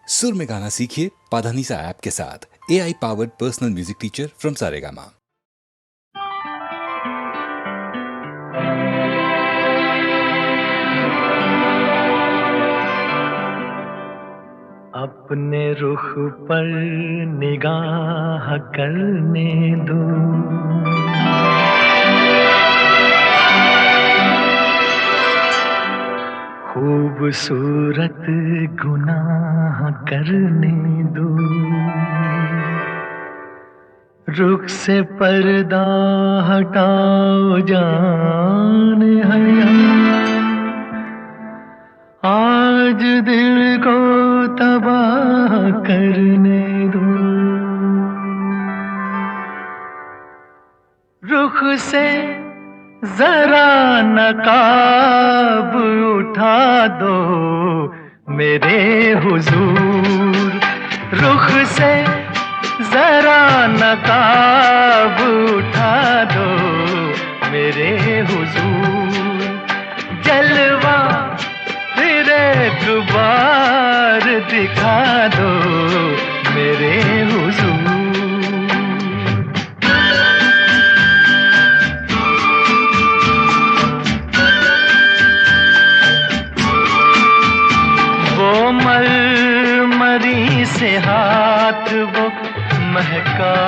सुर में गाना सीखिए पाधानीसा ऐप के साथ। AI powered personal music teacher from Saregama. अपने रुख पर निगाह करने दो, खूबसूरत गुनाह करने दो। रुख से पर्दा हटाओ जान हया, आज दिल को तबाह करने दो। रुख से जरा नकाब उठा दो मेरे हुजूर, रुख से जरा नकाब उठा दो मेरे हुजूर। जलवा फिर एक बार दिखा दो मेरे हुजूर। वो मरमरी से हाथ, वो महका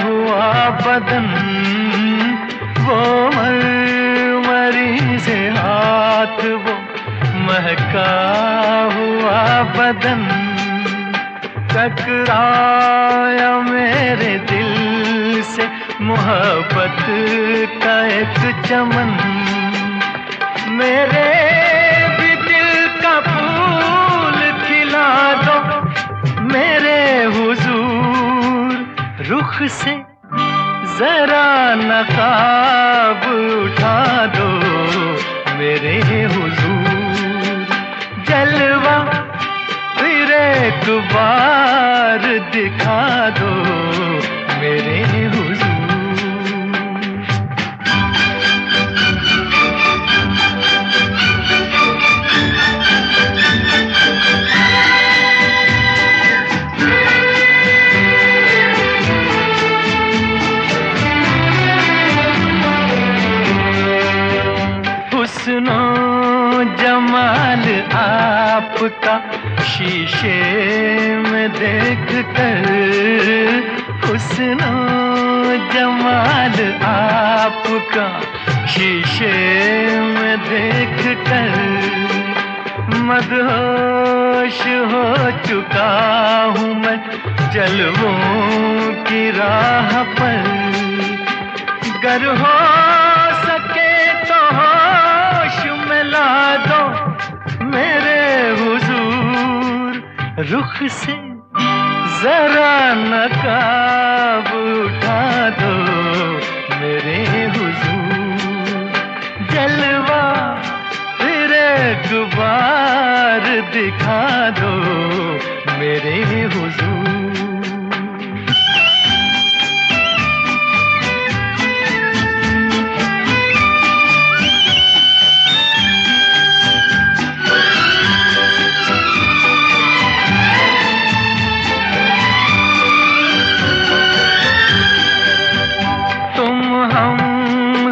हुआ बदन, वो मरमरी से हाथ, वो महका हुआ बदन, टकराया मेरे दिल से मोहब्बत का एक चमन। मेरे भी दिल का फूल खिला दो मेरे हुजूर। रुख से जरा नकाब उठा दो मेरे हुजूर। जलवा फिर एक बार दिखा दो मेरे हुजूर। हुस्नो जमाल आपका शीशे में देख कर, हुस्नो जमाल आपका शीशे में देख कर, मदहोश हो चुका हूँ मैं जलवों की राह पर। गर हो सके तो होश में ला दो मेरे हुजूर। रुख से जरा नकाब उठा दो मेरे हुजूर। जलवा फिर एक बार दिखा दो मेरे हुजूर।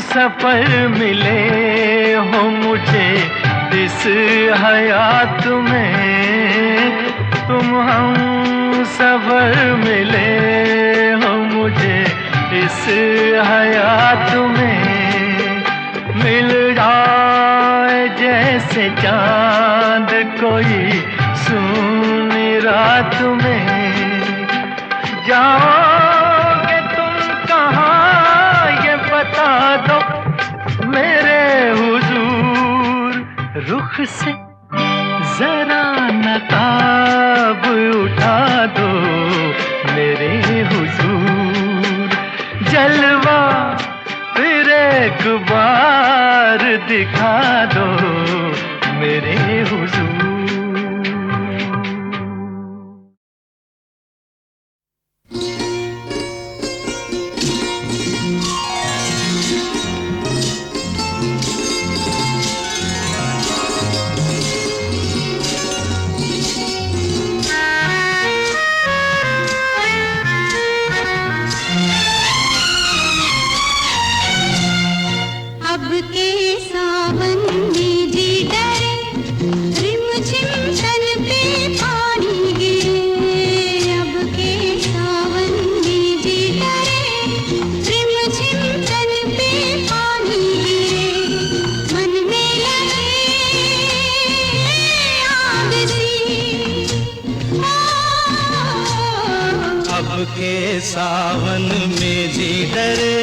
सफर मिले हो मुझे इस हयात में, तुम हम सफर मिले हो मुझे इस हयात में। मिल जाए जैसे चांद कोई सूनी रात में, जाओगे तुम कहाँ ये बता दो मेरे हुजूर। रुख से जरा नकाब उठा दो मेरे हुजूर। जलवा फिर एक बार दिखा दो मेरे हुजूर। के सावन में जी डरे,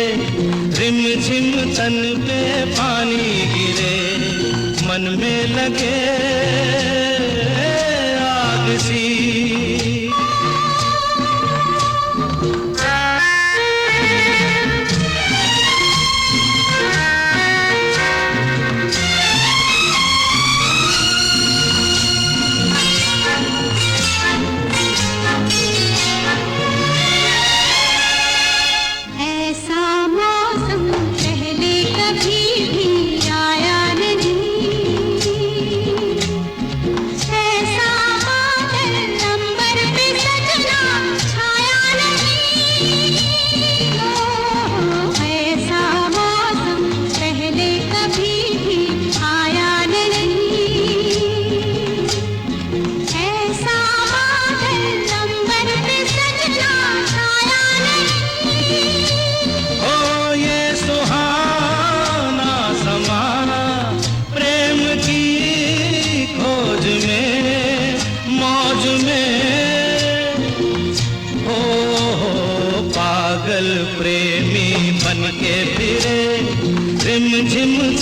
रिम झिम तन पे पानी गिरे, मन में लगे आग सी।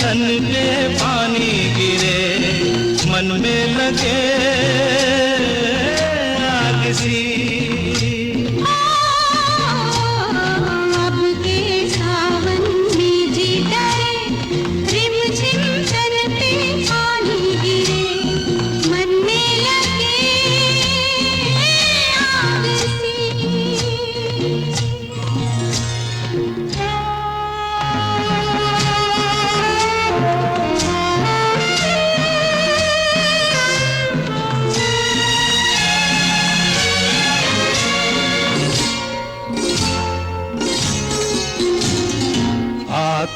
तन पे पानी गिरे, मन में लगे आग सी। अब के सावन में जी डरे, रिम झिम तन पे पानी गिरे, मन में लगे आग सी।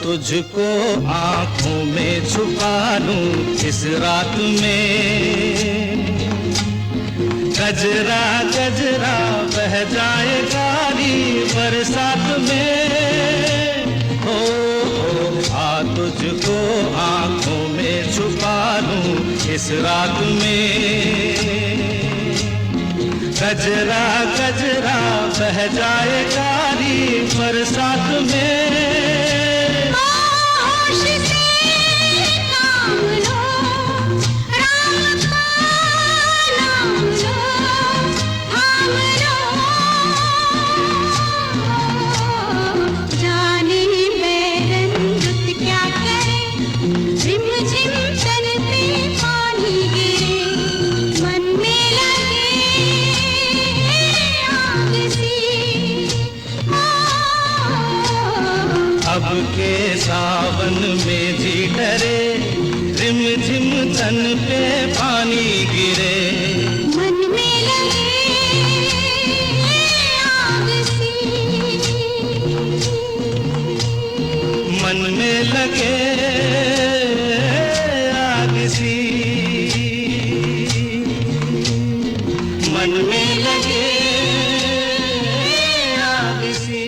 तुझको आँखों में छुपा लूं इस रात में, गजरा गजरा बह जाए गारी बरसात में। हो आ तुझको आँखों में छुपा लूं इस रात में, गजरा गजरा बह जाए गारी बरसात में। अब के सावन में जी डरे, रिम झिम तन पे पानी गिरे, मन में लगे आग सी। मन में लगे आग सी, मन में लगे आग सी।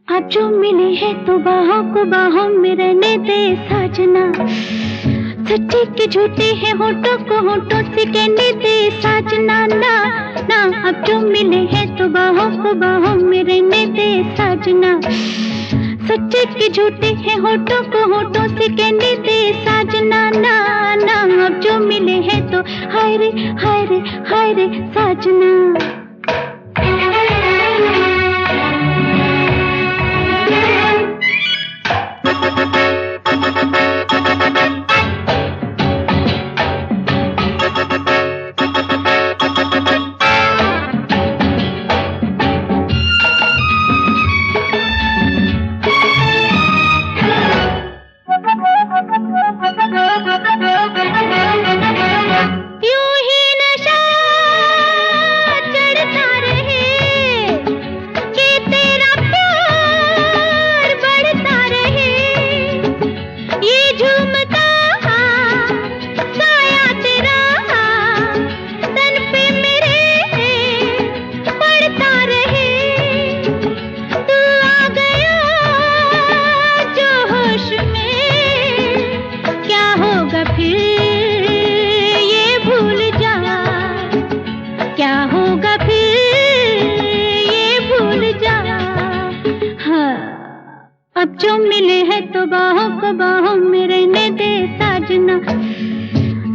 अब जो मिले हैं तो बाहों को बाहों में रहने दे साजना, सच्चे के झूठे हैं होठों को होठों से कहने दे साजना ना ना। अब जो मिले हैं तो बाहों को बाहों में रहने दे साजना, सच्चे के झूठे हैं होठों को होठों से कहने दे साजना ना ना। अब जो मिले हैं तो हाय रे हाय रे हाय रे साजना। यूं ही नशा चढ़ जो मिले हैं तो बाहों को बाहों में रहने दे साजना,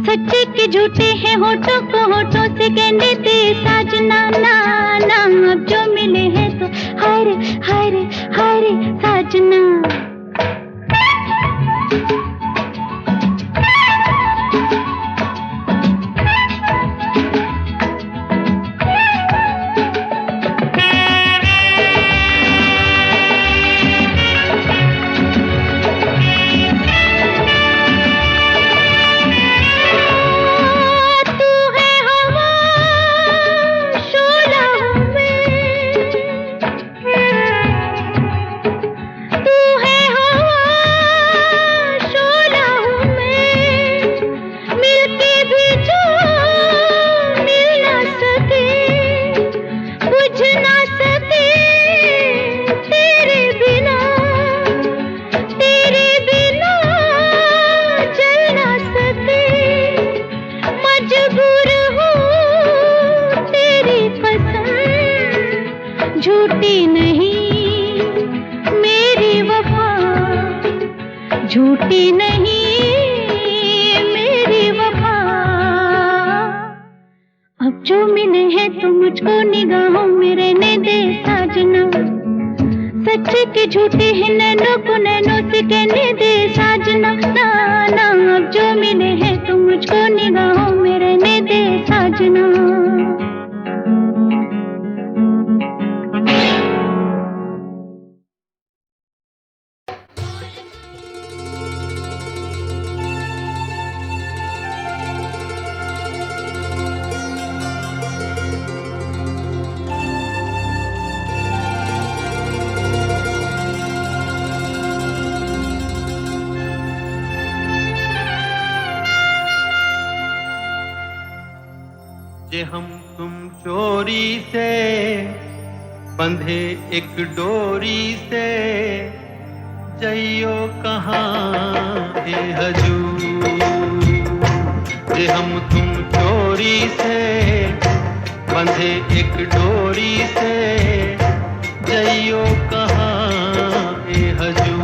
सच्चे के झूठे हैं होठों को होठों से कहने दे साजना, ना ना अब जो मिले हैं तो हरे हरे हरे साजना। झूठी नहीं मेरी वफा, झूठी नहीं मेरी वफा। अब जो मिले हैं तो मुझको निगाहों में रहने दे साजना, सच्चे के झूठे हैं नैनों को नैनों से कहने दे साजना, ना ना अब जो मिले हैं तो मुझको निगाहों में रहने दे साजना। जे हम तुम चोरी से बंधे एक डोरी से, जइयो कहाँ ए हजूर। जे हम तुम चोरी से बंधे एक डोरी से, जइयो कहाँ ए हजूर।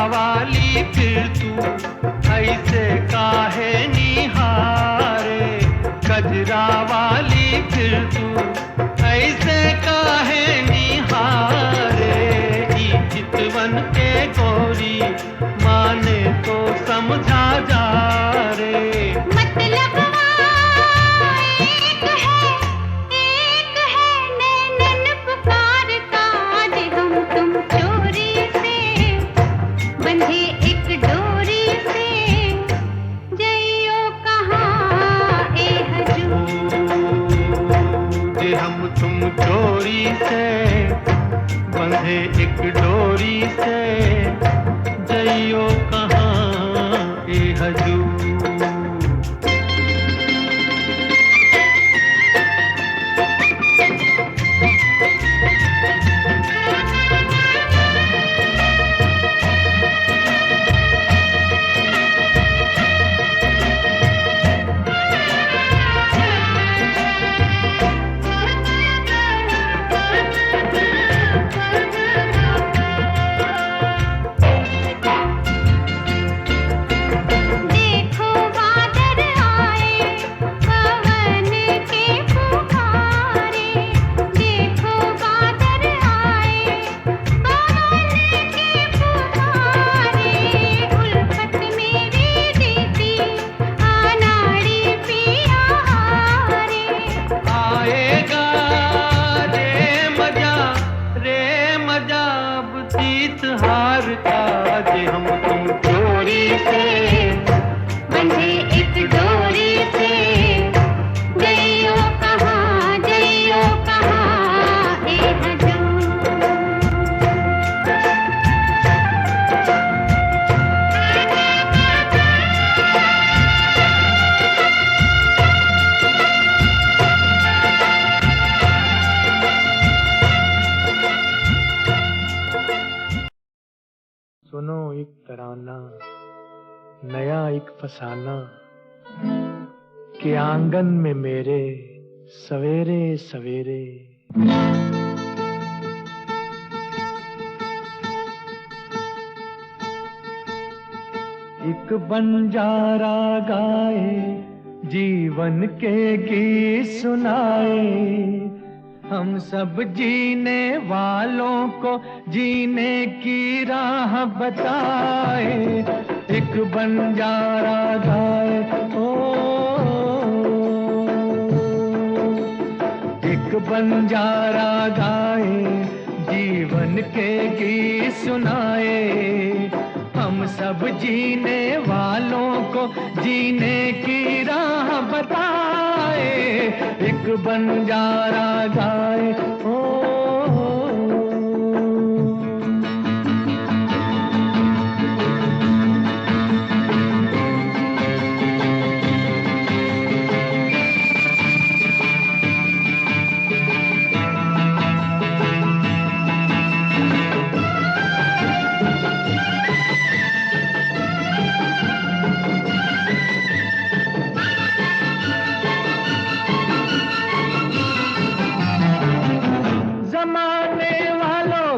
वाली फिर तू ऐसे काहे निहारे, गजरा वाली फिर तू ऐसे काहे निहारे। ई चितवन के गोरी माने तो समझा जा रे, मतलब एक है नैनन पुकार का। जे हम तुम चोरी से बंधे एक डोरी से, जइयो कहाँ ए हजूर। जे हम तुम चोरी से बंधे एक डोरी से, जइयो कहाँ ए हजूर। दे नया एक फसाना कि आंगन में मेरे सवेरे सवेरे। एक बंजारा गाए जीवन के गीत सुनाए, हम सब जीने वालों को जीने की राह बताए। एक बंजारा गाए ओ, एक बंजारा गाए जीवन के गीत सुनाए, हम सब जीने वालों को जीने की राह बताए। एक बंजारा गाए ओ,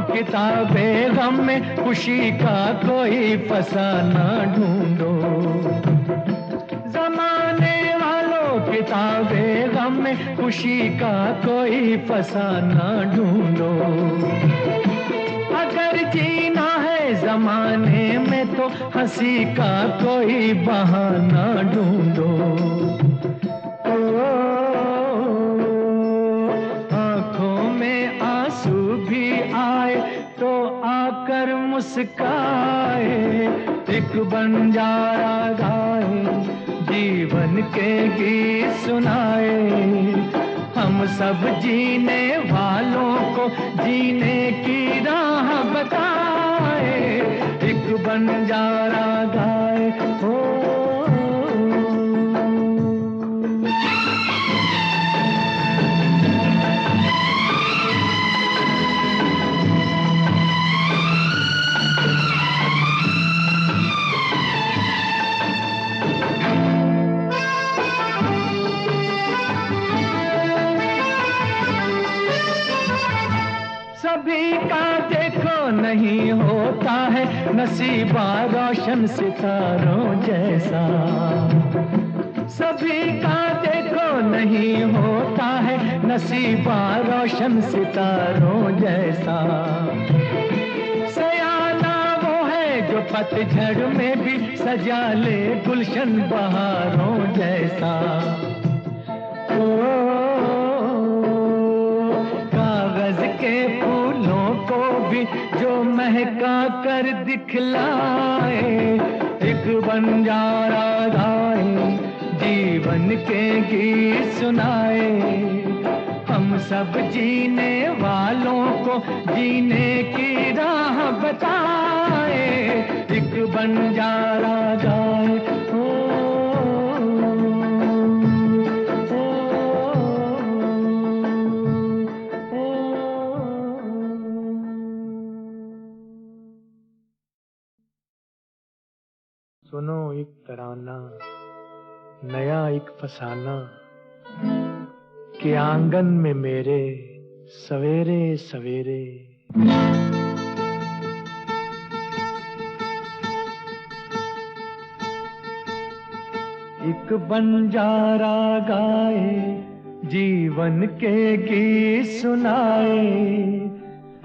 किताबें गम में खुशी का कोई फसाना ढूंढो। जमाने वालों किताबें गम में खुशी का कोई फसाना ढूंढो। अगर जीना है जमाने में तो हंसी का कोई बहाना ढूंढो। आंखों में आंसू भी आए तो आकर मुस्काए। एक बंजारा गाए जीवन के गीत सुनाए, हम सब जीने वालों को जीने की राह बताए। एक बंजारा गाए हो। सभी का देखो नहीं होता है नसीबा रोशन सितारों जैसा। सभी का देखो नहीं होता है नसीबा रोशन सितारों जैसा। सयाना वो है जो पतझड़ में भी सजा ले गुलशन बहारों जैसा। कागज के फूलों को भी जो महका कर दिखलाए। एक बंजारा गाए जीवन के गीत सुनाए, हम सब जीने वालों को जीने की राह बताए। एक बंजारा गाए ओ, सुनो एक तराना नया एक फसाना कि आंगन में मेरे सवेरे सवेरे। एक बंजारा गाए जीवन के गीत सुनाए,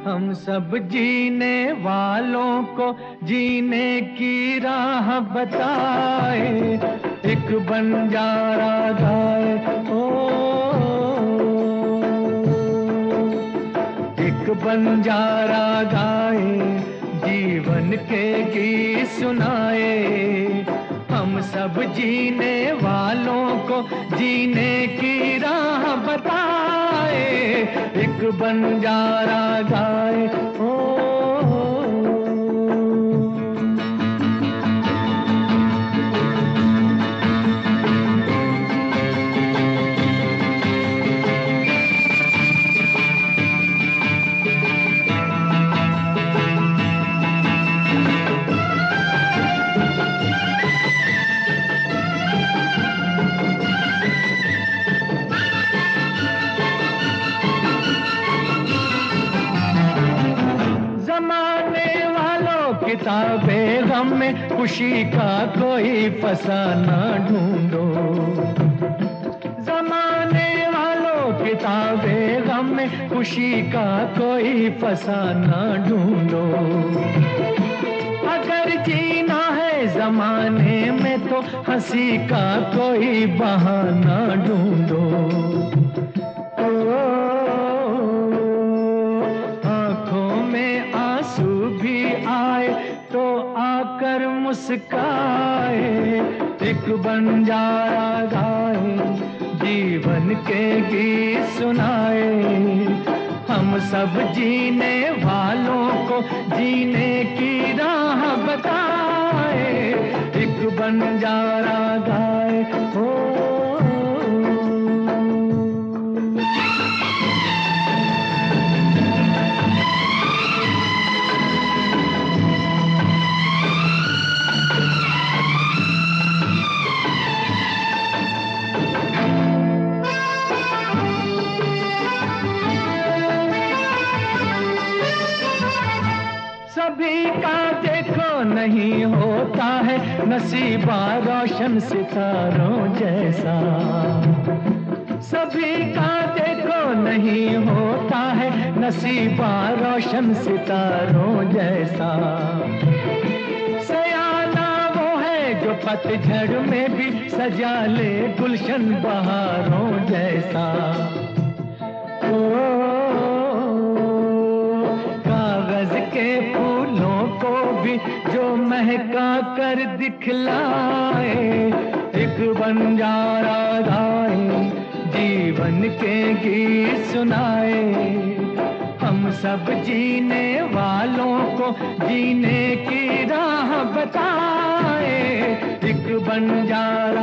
हम सब जीने वालों को जीने की राह बताए। एक बंजारा गाए ओ, एक बंजारा गाए जीवन के गीत सुनाए, हम सब जीने वालों को जीने की राह बताए। एक बंजारा गाए ओ, खुशी का कोई फसाना ढूंढो। जमाने वालों किताबे गम में खुशी का कोई फसाना ढूंढो। अगर जीना है जमाने में तो हंसी का कोई बहाना ढूंढो। आंखों में आंसू भी आए तो आकर मुस्काए, एक बंजारा गाए जीवन के गीत सुनाए। हम सब जीने वालों को जीने की राह बताए, एक बंजारा गाए हो। सभी का देखो नहीं होता है नसीबा रोशन सितारों जैसा। सभी का देखो नहीं होता है नसीबा रोशन सितारों जैसा। सयाना वो है जो पतझड़ में भी सजा ले गुलशन बहारों जैसा। कागज के फूलों को भी जो महका कर दिखलाए, एक बंजारा गाए जीवन के गीत सुनाए। हम सब जीने वालों को जीने की राह बताए, एक बंजारा